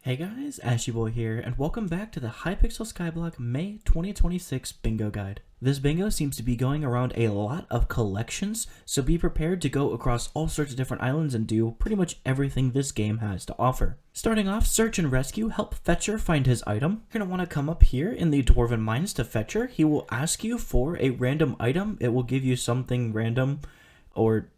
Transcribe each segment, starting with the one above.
Hey guys, Ashyboy here, and welcome back to the Hypixel Skyblock May 2026 Bingo Guide. This bingo seems to be going around a lot of collections, so be prepared to go across all sorts of different islands and do pretty much everything this game has to offer. Starting off, search and rescue, help Fetchur find his item. You're going to want to come up here in the Dwarven Mines to Fetchur. He will ask you for a random item. It will give you something random. Or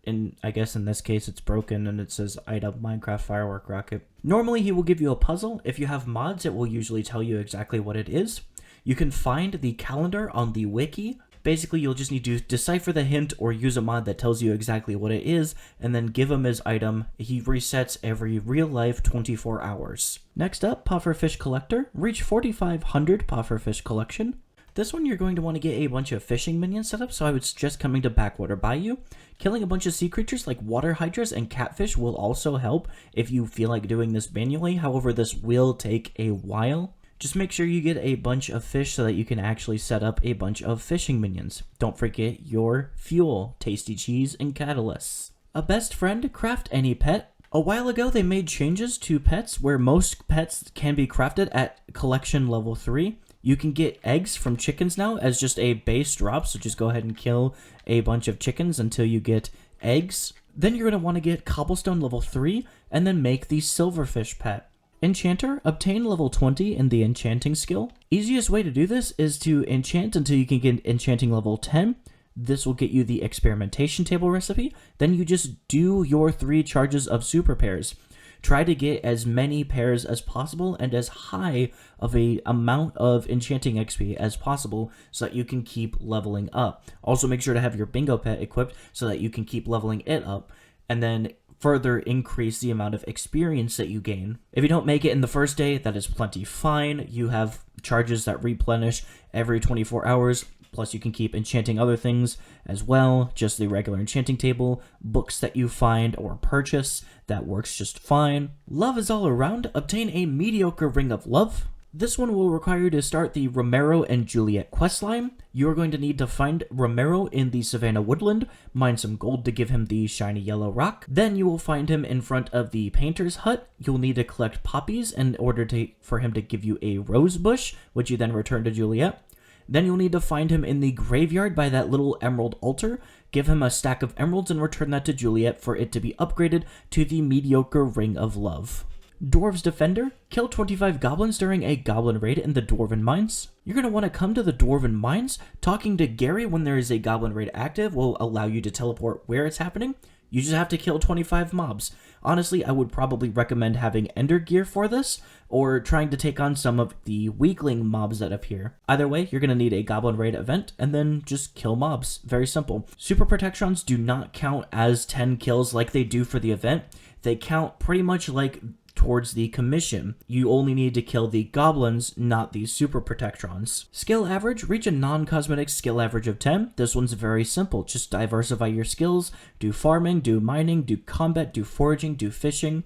I guess in this case it's broken and it says item Minecraft firework rocket. Normally he will give you a puzzle. If you have mods, it will usually tell you exactly what it is. You can find the calendar on the wiki. Basically you'll just need to decipher the hint or use a mod that tells you exactly what it is and then give him his item. He resets every real life 24 hours. Next up, Pufferfish Collector. Reach 4,500 Pufferfish Collection. This one you're going to want to get a bunch of fishing minions set up, so I would suggest coming to Backwater Bayou. Killing a bunch of sea creatures like water hydras and catfish will also help if you feel like doing this manually. However, this will take a while. Just make sure you get a bunch of fish so that you can actually set up a bunch of fishing minions. Don't forget your fuel, tasty cheese, and catalysts. A best friend, craft any pet. A while ago, they made changes to pets where most pets can be crafted at collection level 3. You can get eggs from chickens now as just a base drop, so just go ahead and kill a bunch of chickens until you get eggs. Then you're going to want to get cobblestone level 3 and then make the silverfish pet. Enchanter, obtain level 20 in the enchanting skill. Easiest way to do this is to enchant until you can get enchanting level 10. This will get you the experimentation table recipe. Then you just do your 3 charges of super pairs. Try to get as many pairs as possible and as high of a amount of enchanting XP as possible so that you can keep leveling up. Also make sure to have your bingo pet equipped so that you can keep leveling it up and then further increase the amount of experience that you gain. If you don't make it in the first day, that is plenty fine. You have charges that replenish every 24 hours. Plus, you can keep enchanting other things as well, just the regular enchanting table, books that you find or purchase, that works just fine. Love is all around, obtain a mediocre ring of love. This one will require you to start the Romero and Juliet questline. You're going to need to find Romero in the Savannah Woodland, mine some gold to give him the shiny yellow rock. Then you will find him in front of the painter's hut. You'll need to collect poppies in order for him to give you a rose bush, which you then return to Juliet. Then you'll need to find him in the graveyard by that little emerald altar, give him a stack of emeralds and return that to Juliet for it to be upgraded to the mediocre Ring of Love. Dwarves Defender, kill 25 goblins during a goblin raid in the Dwarven Mines. You're going to want to come to the Dwarven Mines. Talking to Gary when there is a goblin raid active will allow you to teleport where it's happening. You just have to kill 25 mobs. Honestly, I would probably recommend having Ender Gear for this, or trying to take on some of the weakling mobs that appear. Either way, you're going to need a Goblin Raid event, and then just kill mobs. Very simple. Super Protectrons do not count as 10 kills like they do for the event. They count pretty much like towards the commission. You only need to kill the goblins, not the super protectrons. Skill average, reach a non-cosmetic skill average of 10. This one's very simple. Just diversify your skills. Do farming, do mining, do combat, do foraging, do fishing.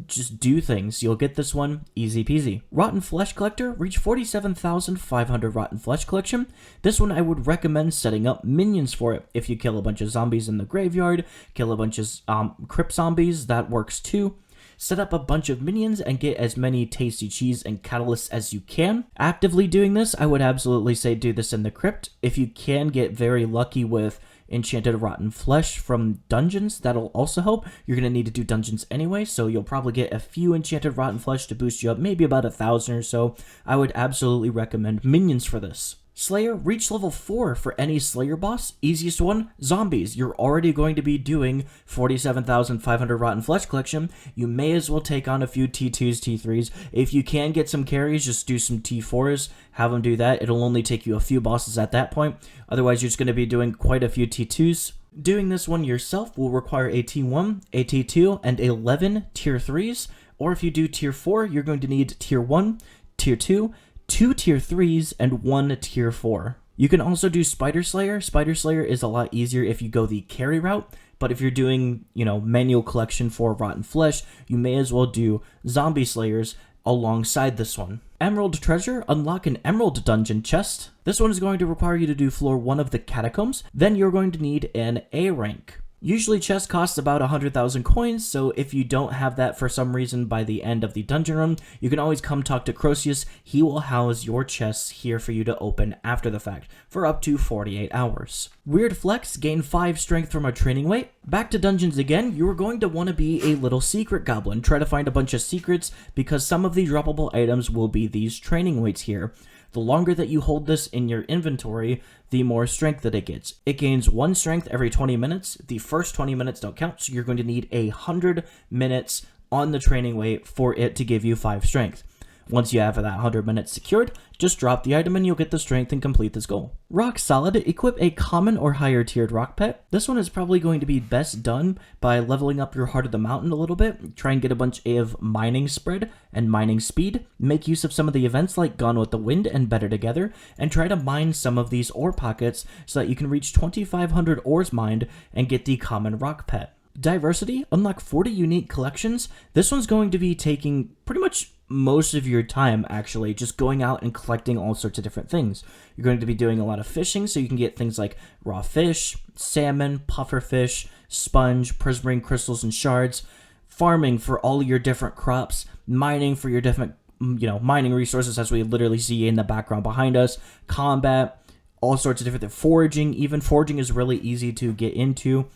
Just do things. You'll get this one easy peasy. Rotten Flesh Collector, reach 47,500 Rotten Flesh Collection. This one I would recommend setting up minions for it. If you kill a bunch of zombies in the graveyard, kill a bunch of crypt zombies, that works too. Set up a bunch of minions and get as many tasty cheese and catalysts as you can. Actively doing this, I would absolutely say do this in the crypt. If you can get very lucky with enchanted rotten flesh from dungeons, that'll also help. You're going to need to do dungeons anyway, so you'll probably get a few enchanted rotten flesh to boost you up, maybe about 1,000 or so. I would absolutely recommend minions for this. Slayer, reach level 4 for any Slayer boss. Easiest one, zombies. You're already going to be doing 47,500 Rotten Flesh Collection. You may as well take on a few T2s, T3s. If you can get some carries, just do some T4s. Have them do that. It'll only take you a few bosses at that point. Otherwise, you're just going to be doing quite a few T2s. Doing this one yourself will require a T1, a T2, and 11 Tier 3s. Or if you do Tier 4, you're going to need Tier 1, Tier 2, 2 Tier 3s, and 1 Tier 4. You can also do Spider Slayer. Spider Slayer is a lot easier if you go the carry route, but if you're doing, manual collection for Rotten Flesh, you may as well do Zombie Slayers alongside this one. Emerald Treasure, unlock an Emerald Dungeon chest. This one is going to require you to do floor 1 of the Catacombs. Then you're going to need an A rank. Usually chest costs about 100,000 coins, so if you don't have that for some reason by the end of the dungeon run, you can always come talk to Croceus. He will house your chests here for you to open after the fact, for up to 48 hours. Weird flex, gain 5 strength from a training weight. Back to dungeons again, you are going to want to be a little secret goblin. Try to find a bunch of secrets, because some of the droppable items will be these training weights here. The longer that you hold this in your inventory, the more strength that it gets. It gains 1 strength every 20 minutes. The first 20 minutes don't count, so you're going to need 100 minutes on the training weight for it to give you 5 strength. Once you have that 100 minutes secured, just drop the item and you'll get the strength and complete this goal. Rock solid, equip a common or higher tiered rock pet. This one is probably going to be best done by leveling up your Heart of the Mountain a little bit. Try and get a bunch of mining spread and mining speed. Make use of some of the events like Gone with the Wind and Better Together, and try to mine some of these ore pockets so that you can reach 2,500 ores mined and get the common rock pet. Diversity, unlock 40 unique collections. This one's going to be taking pretty much most of your time, actually, just going out and collecting all sorts of different things. You're going to be doing a lot of fishing, so you can get things like raw fish, salmon, pufferfish, sponge, prismarine crystals and shards, farming for all your different crops, mining for your different, mining resources, as we literally see in the background behind us, combat, all sorts of different, foraging. Even foraging is really easy to get into.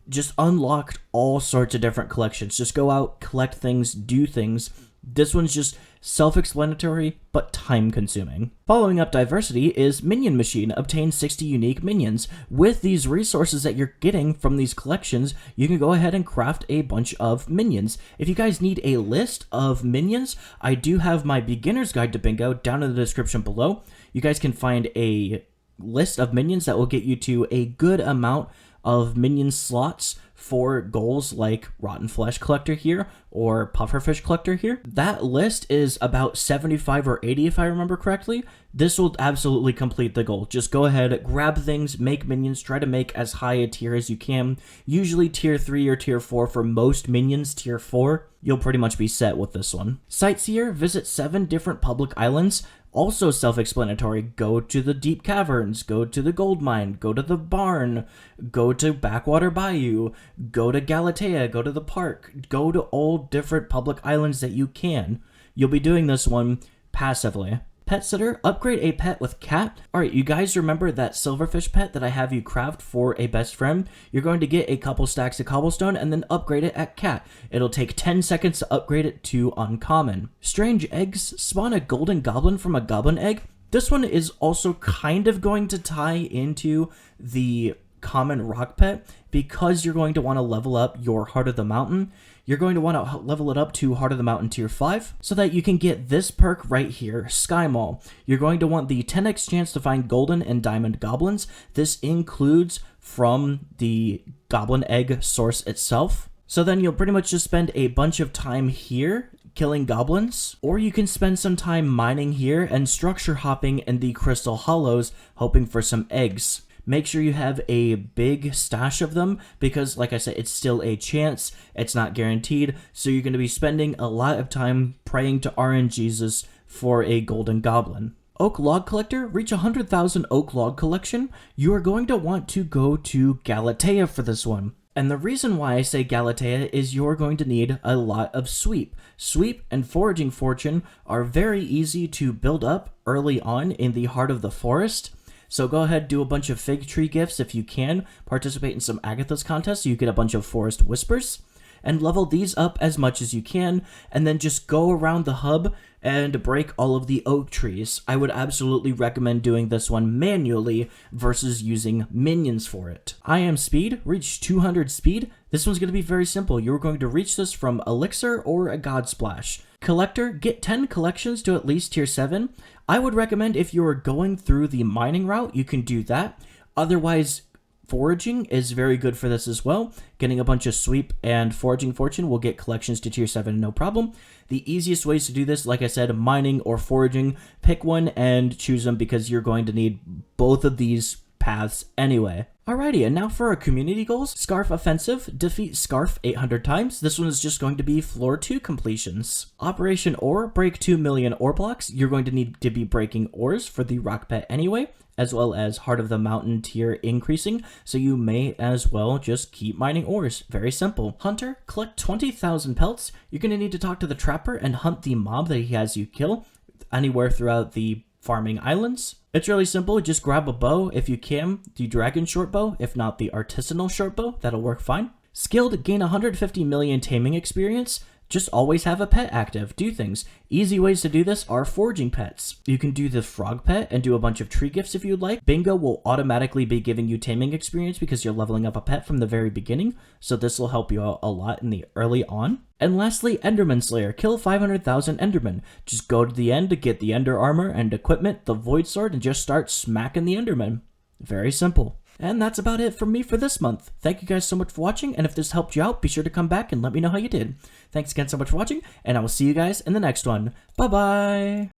Just unlocked all sorts of different collections. Just go out, collect things, do things. This one's just self-explanatory, but time-consuming. Following up diversity is Minion Machine. Obtain 60 unique minions. With these resources that you're getting from these collections, you can go ahead and craft a bunch of minions. If you guys need a list of minions, I do have my beginner's guide to bingo down in the description below. You guys can find a list of minions that will get you to a good amount of minion slots for goals like Rotten Flesh Collector here or Pufferfish Collector here. That list is about 75 or 80 if I remember correctly. This will absolutely complete the goal. Just go ahead, grab things, make minions, try to make as high a tier as you can. Usually tier 3 or tier 4 for most minions, tier 4. You'll pretty much be set with this one. Sightseer, visit 7 different public islands. Also self-explanatory. Go to the deep caverns, go to the gold mine, go to the barn, go to Backwater Bayou, go to Galatea, go to the park, go to all different public islands that you can. You'll be doing this one passively. Pet sitter, upgrade a pet with cat. Alright, you guys remember that silverfish pet that I have you craft for a best friend? You're going to get a couple stacks of cobblestone and then upgrade it at cat. It'll take 10 seconds to upgrade it to uncommon. Strange eggs, spawn a golden goblin from a goblin egg. This one is also kind of going to tie into the common rock pet because you're going to want to level up your Heart of the Mountain. You're going to want to level it up to Heart of the Mountain tier 5 so that you can get this perk right here, Sky Mall. You're going to want the 10x chance to find golden and diamond goblins. This includes from the goblin egg source itself. So then you'll pretty much just spend a bunch of time here killing goblins, or you can spend some time mining here and structure hopping in the crystal hollows hoping for some eggs. Make sure you have a big stash of them because, like I said, it's still a chance. It's not guaranteed. So you're going to be spending a lot of time praying to RNGesus for a golden goblin. Oak Log Collector, reach 100,000 Oak Log Collection. You are going to want to go to Galatea for this one. And the reason why I say Galatea is you're going to need a lot of sweep. Sweep and Foraging Fortune are very easy to build up early on in the heart of the forest. So go ahead, do a bunch of fig tree gifts if you can, participate in some Agatha's contests so you get a bunch of forest whispers, and level these up as much as you can, and then just go around the hub and break all of the oak trees. I would absolutely recommend doing this one manually versus using minions for it. I am speed, reach 200 speed. This one's going to be very simple. You're going to reach this from Elixir or a God Splash. Collector, get 10 collections to at least tier 7. I would recommend if you are going through the mining route, you can do that. Otherwise, foraging is very good for this as well. Getting a bunch of sweep and foraging fortune will get collections to tier 7, no problem. The easiest ways to do this, like I said, mining or foraging, pick one and choose them because you're going to need both of these paths anyway. Alrighty, and now for our community goals. Scarf Offensive, defeat Scarf 800 times. This one is just going to be floor 2 completions. Operation Ore, break 2 million ore blocks. You're going to need to be breaking ores for the rock pet anyway, as well as Heart of the Mountain tier increasing, so you may as well just keep mining ores. Very simple. Hunter, collect 20,000 pelts. You're going to need to talk to the trapper and hunt the mob that he has you kill anywhere throughout the farming islands. It's really simple. Just grab a bow if you can, the dragon short bow, if not the artisanal short bow, that'll work fine. Skilled, gain 150 million taming experience. Just always have a pet active. Do things. Easy ways to do this are foraging pets. You can do the frog pet and do a bunch of tree gifts if you'd like. Bingo will automatically be giving you taming experience because you're leveling up a pet from the very beginning, so this will help you out a lot in the early on. And lastly, Enderman Slayer. Kill 500,000 Endermen. Just go to the end to get the Ender Armor and equipment, the Void Sword, and just start smacking the Endermen. Very simple. And that's about it from me for this month. Thank you guys so much for watching, and if this helped you out, be sure to come back and let me know how you did. Thanks again so much for watching, and I will see you guys in the next one. Bye-bye!